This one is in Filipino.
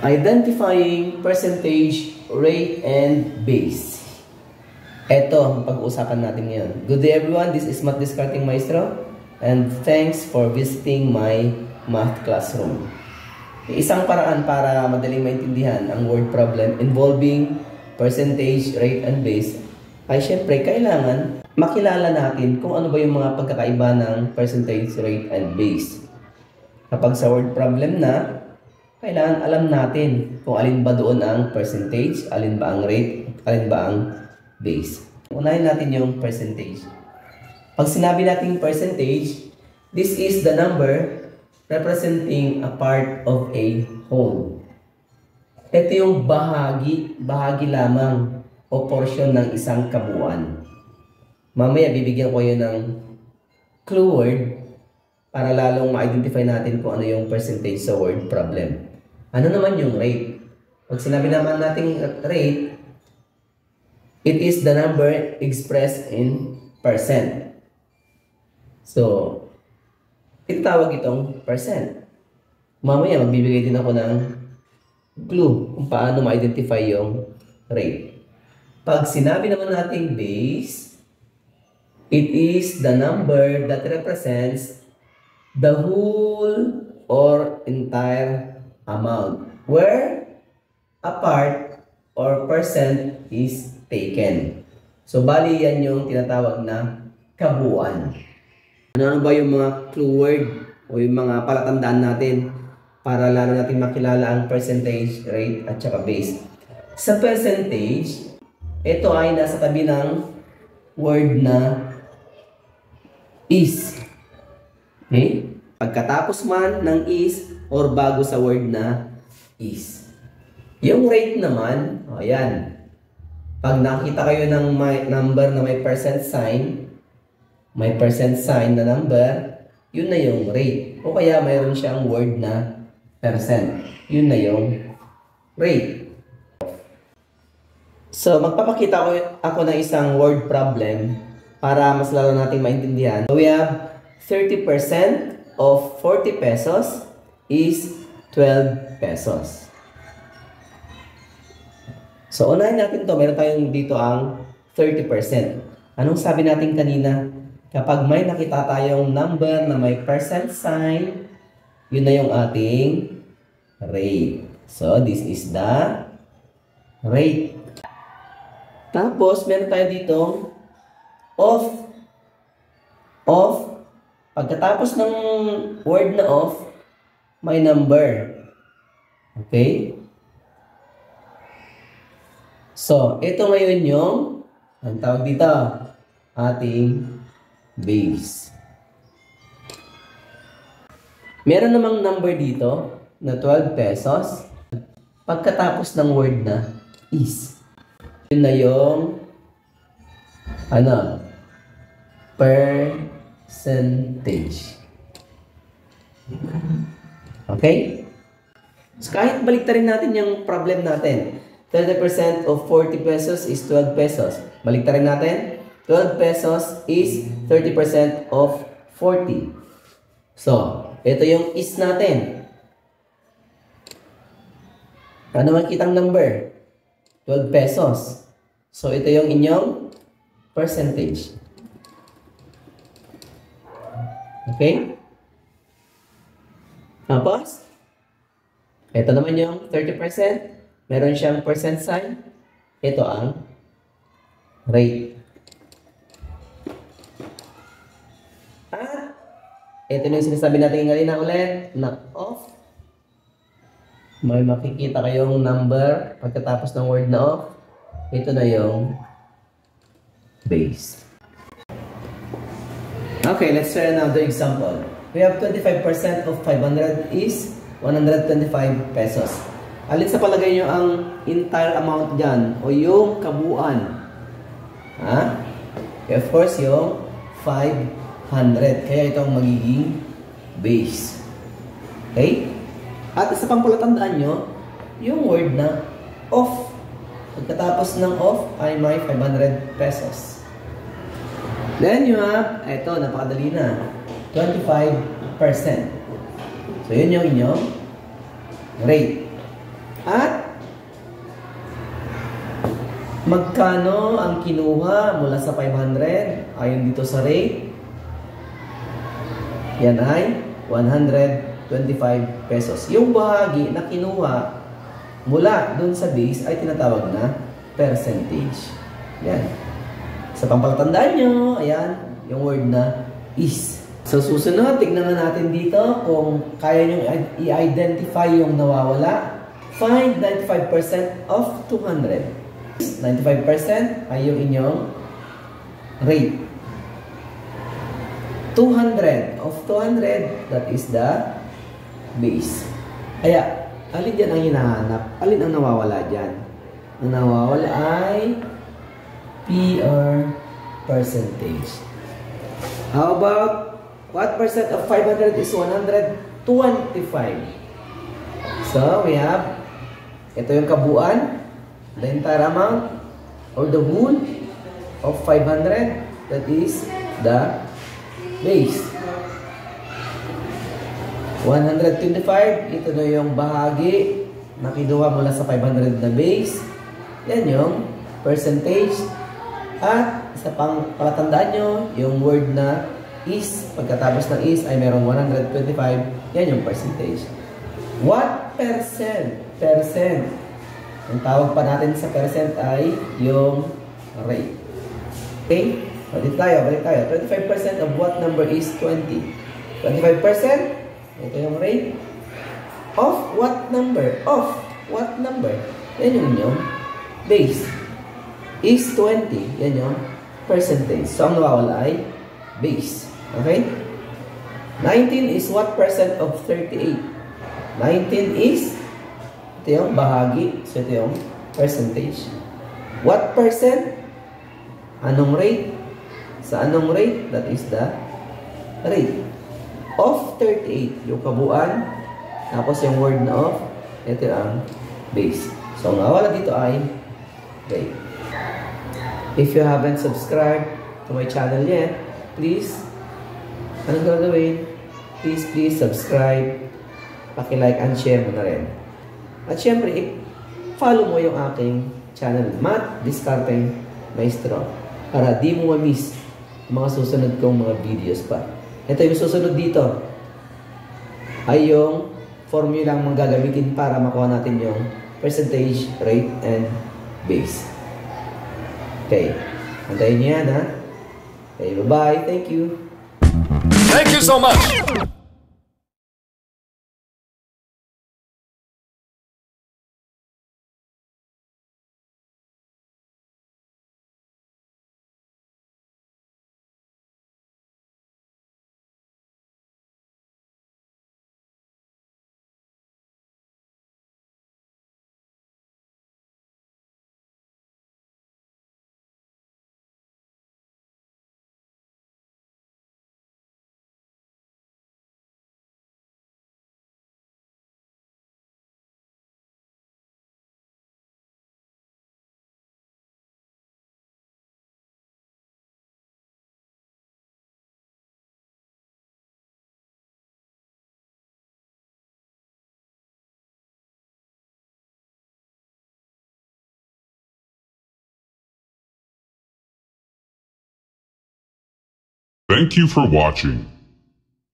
Identifying percentage, rate, and base. Ito ang pag-uusapan natin ngayon. Good day everyone, this is Math Discarding Maestro and thanks for visiting my math classroom. Isang paraan para madaling maintindihan ang word problem involving percentage, rate, and base ay syempre kailangan makilala natin kung ano ba yung mga pagkakaiba ng percentage, rate, and base. Kapag sa word problem na, kailangan alam natin kung alin ba doon ang percentage, alin ba ang rate, alin ba ang base. Unahin natin yung percentage. Pag sinabi natin percentage, this is the number representing a part of a whole. Ito yung bahagi lamang o portion ng isang kabuuan. Mamaya bibigyan ko yun ng clue word para lalong ma-identify natin kung ano yung percentage sa word problem. Ano naman yung rate? Pag sinabi naman natin rate, it is the number expressed in percent. So, itawag itong percent. Mamaya magbibigay din ako ng clue kung paano ma-identify yung rate. Pag sinabi naman natin base, it is the number that represents the whole or entire amount where a part or percent is taken. So, bali yan yung tinatawag na kabuuan. Ano ba yung mga clue word o yung mga palatandaan natin para lalo natin makilala ang percentage, rate, at saka base? Sa percentage, ito ay nasa tabi ng word na is. Okay? Pagkatapos man ng is or bago sa word na is. Yung rate naman, ayan. Pag nakita kayo ng number na may percent sign na number, yun na yung rate. O kaya mayroon siyang word na percent. Yun na yung rate. So, magpapakita ako ng isang word problem para mas lalo natin maintindihan. So, we have 30% of 40 pesos is 12 pesos. So, unahin natin to. Meron tayong dito ang 30%. Anong sabi natin kanina? Kapag may nakita tayong number na may percent sign, yun na yung ating rate. So, this is the rate. Tapos, meron tayo dito off. Off. Pagkatapos ng word na off, may number. Okay? So, ito ngayon yung, ang tawag dito, ating base. Meron namang number dito na 12 pesos. Pagkatapos ng word na is. Yun na yung, percentage. Okay? So, kahit baliktarin natin yung problem natin. 30% of 40 pesos is 12 pesos. Baliktarin natin. 12 pesos is 30% of 40. So, ito yung is natin. Ano makikitang number? 12 pesos. So, ito yung inyong percentage. Okay? Tapos, ito naman yung 30%. Meron siyang percent sign. Ito ang rate. At, ito na yung sinasabi natin kanina ulit na off. May makikita kayong number pagkatapos ng word na off. Ito na yung base. Okay, let's try another example. We have 25% of 500 is 125 pesos. Alin sa palagay nyo ang entire amount dyan o yung kabuuan? Ha? Okay, of course, yung 500. Kaya ito ang magiging base. Okay? At isa pang palatandaan nyo, yung word na off. Pagkatapos ng off ay may 500 pesos. Then you have, ito, napakadali na, 25%. So, yun yung inyong rate. At magkano ang kinuha mula sa 500 ayon dito sa rate? Yan ay 125 pesos. Yung bahagi na kinuha mula dun sa base ay tinatawag na percentage. Yan. Sa pampalatandaan nyo, ayan, yung word na is. So susunod, tignan na natin dito kung kaya nyo i-identify yung nawawala. Find 95% of 200. 95% ay yung inyong rate. 200 of 200, that is the base. Kaya, alin dyan ang hinahanap? Alin ang nawawala dyan? Ang nawawala ay PR percentage. How about, what percent of 500 is 125? So, we have, ito yung kabuuan, the entire amount or the whole of 500, that is the base. 125, ito na yung bahagi na kinuha mula sa 500 na base. Yan yung percentage. At sa palatandaan nyo, yung word na is, pagkatapos ng is ay merong 125, yan yung percentage. What percent? Percent. Ang tawag pa natin sa percent ay yung rate. Okay? Balik tayo. 25% of what number is 20? 25%, ito yung rate. Of what number? Of what number? Yan yung inyong base. Is 20. Yan yung percentage. So, ang nawawala ay base. Okay? 19 is what percent of 38? 19 is, ito yung bahagi. So, ito yung percentage. What percent? Anong rate? Sa anong rate? That is the rate. Of 38. Yung kabuuan. Tapos yung word na of. Ito ang base. So, ang nawawala dito ay rate. If you haven't subscribed to my channel yet, please, anong gagawin? Please subscribe. Paki-like and share mo na rin. At syempre, follow mo yung aking channel, Matt Discarting Maestro, para di mo ma-miss mga susunod kong mga videos pa. Ito yung susunod dito ay yung formula ang manggagamitin para makuha natin yung percentage, rate, and base. Okay. Antayin niyo yan, ha? Okay, bye-bye. Thank you. Thank you so much. Thank you for watching.